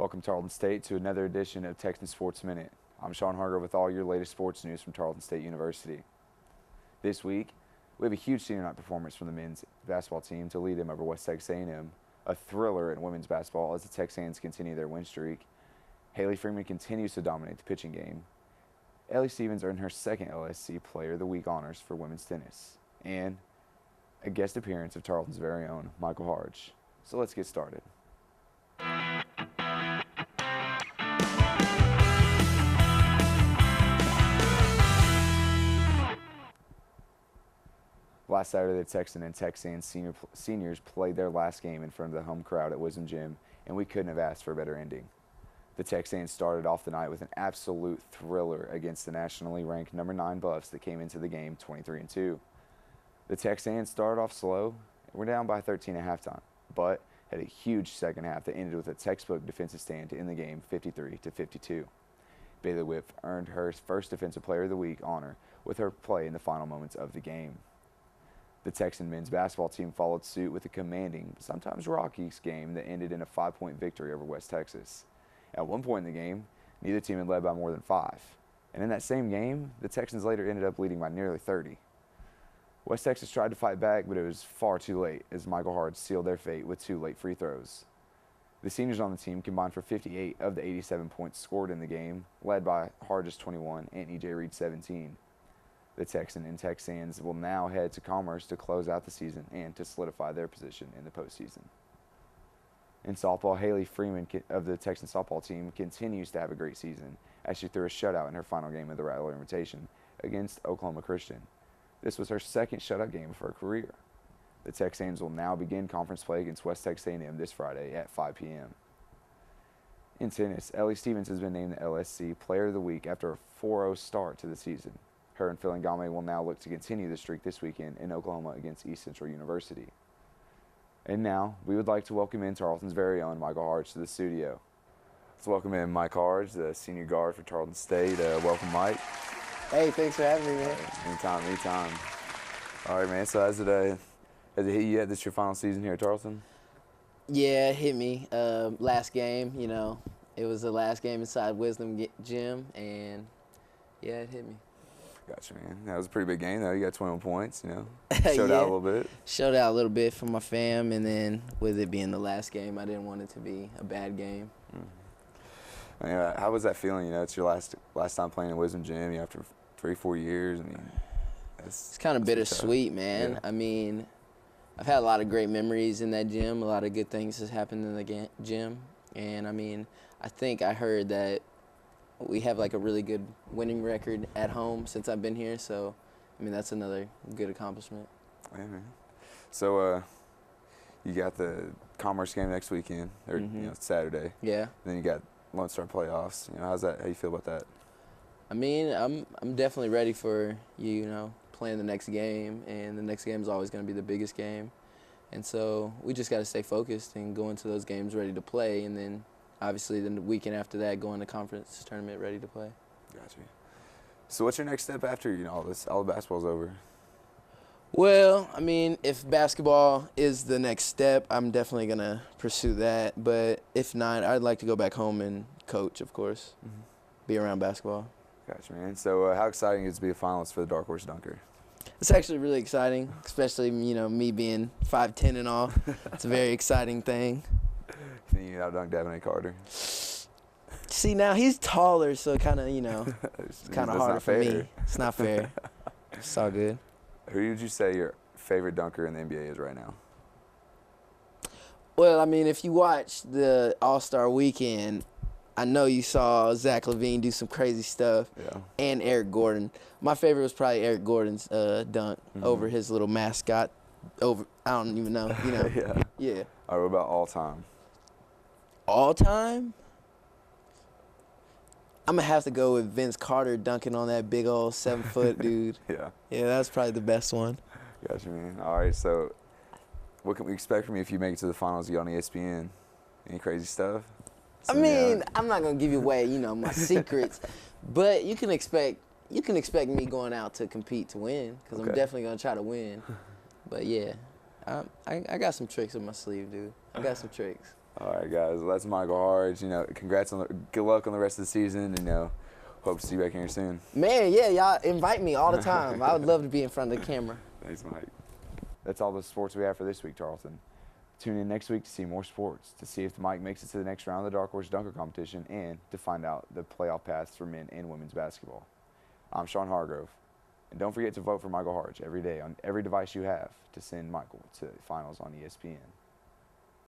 Welcome, Tarleton State, to another edition of Texan Sports Minute. I'm Sean Hargrove with all your latest sports news from Tarleton State University. This week, we have a huge senior night performance from the men's basketball team to lead them over West Texas A&M, a thriller in women's basketball as the Texans continue their win streak. Haley Freeman continues to dominate the pitching game. Ellie Stevens earned her second LSC Player of the Week honors for women's tennis, and a guest appearance of Tarleton's very own Michael Hardge. So let's get started. Last Saturday, the Texan and Texan seniors played their last game in front of the home crowd at Wisdom Gym, and we couldn't have asked for a better ending. The Texans started off the night with an absolute thriller against the nationally ranked number 9 Buffs that came into the game 23-2. The Texans started off slow and were down by 13 at halftime, but had a huge second half that ended with a textbook defensive stand to end the game 53-52. Bailey Whip earned her first Defensive Player of the Week honor with her play in the final moments of the game. The Texan men's basketball team followed suit with a commanding, sometimes rocky game that ended in a 5-point victory over West Texas. At one point in the game, neither team had led by more than 5. And in that same game, the Texans later ended up leading by nearly 30. West Texas tried to fight back, but it was far too late as Michael Hardge sealed their fate with 2 late free throws. The seniors on the team combined for 58 of the 87 points scored in the game, led by Hardge's 21 and E.J. Reed's 17. The Texan and Texans will now head to Commerce to close out the season and to solidify their position in the postseason. In softball, Haley Freeman of the Texan softball team continues to have a great season as she threw a shutout in her final game of the Rattler Invitation against Oklahoma Christian. This was her second shutout game of her career. The Texans will now begin conference play against West Texas A&M this Friday at 5 p.m. In tennis, Ellie Stevens has been named the LSC Player of the Week after a 4-0 start to the season. Her and Phil Ngame will now look to continue the streak this weekend in Oklahoma against East Central University. And now, we would like to welcome in Tarleton's very own Michael Hardge to the studio. Let's welcome in Mike Hardge, the senior guard for Tarleton State. Welcome, Mike. Hey, thanks for having me, man. Anytime. All right, man. So has it hit you yet? This your final season here at Tarleton? Yeah, it hit me. Last game, it was the last game inside Wisdom Gym, and yeah, it hit me. Gotcha, man. That was a pretty big game, though. You got 21 points, Yeah. Showed out a little bit. Showed out a little bit for my fam, and then with it being the last game, I didn't want it to be a bad game. How was that feeling? It's your last time playing in Wisdom Gym after 3-4 years. It's kind of bittersweet, man. Yeah. I mean, I've had a lot of great memories in that gym. A lot of good things has happened in the gym. And, I think I heard that we have, a really good winning record at home since I've been here. So, that's another good accomplishment. Yeah, man. So, you got the Commerce game next weekend, or, Saturday. Yeah. Then you got Lone Star playoffs. How you feel about that? I'm definitely ready for, playing the next game, and the next game is always going to be the biggest game. And so we just got to stay focused and go into those games ready to play, and then obviously then the weekend after that go into conference tournament ready to play. Gotcha. So what's your next step after, all the basketball's over? Well, if basketball is the next step, I'm definitely going to pursue that. But if not, I'd like to go back home and coach, of course, be around basketball. Gotcha, man. So how exciting is it to be a finalist for the Dark Horse Dunker? It's actually really exciting, especially, me being 5'10" and all. It's a very exciting thing. You think you can out-dunk Davante Carter? See, now he's taller, so kind of, it's kind of harder for me. It's not fair. It's all good. Who would you say your favorite dunker in the NBA is right now? Well, if you watch the All-Star Weekend, I know you saw Zach LaVine do some crazy stuff, and Eric Gordon. My favorite was probably Eric Gordon's dunk over his little mascot. I don't even know, Yeah. All right, what about all time? All time? I'm going to have to go with Vince Carter dunking on that big old 7-foot dude. Yeah, that's probably the best one. Gotcha, man. All right, so what can we expect from you if you make it to the finals? You on ESPN? Any crazy stuff? I'm not going to give you away, my secrets, but you can expect me going out to compete to win, because I'm definitely going to try to win. But, yeah, I got some tricks up my sleeve, dude. I got some tricks. All right, guys. Well, that's Michael Hardge. Congrats on good luck on the rest of the season. Hope to see you back here soon. Man, yeah, y'all invite me all the time. I would love to be in front of the camera. Thanks, Mike. That's all the sports we have for this week, Tarleton. Tune in next week to see more sports, to see if Mike makes it to the next round of the Dark Horse Dunker competition, and to find out the playoff paths for men and women's basketball. I'm Sean Hargrove. And don't forget to vote for Michael Hardge every day on every device you have to send Michael to finals on ESPN.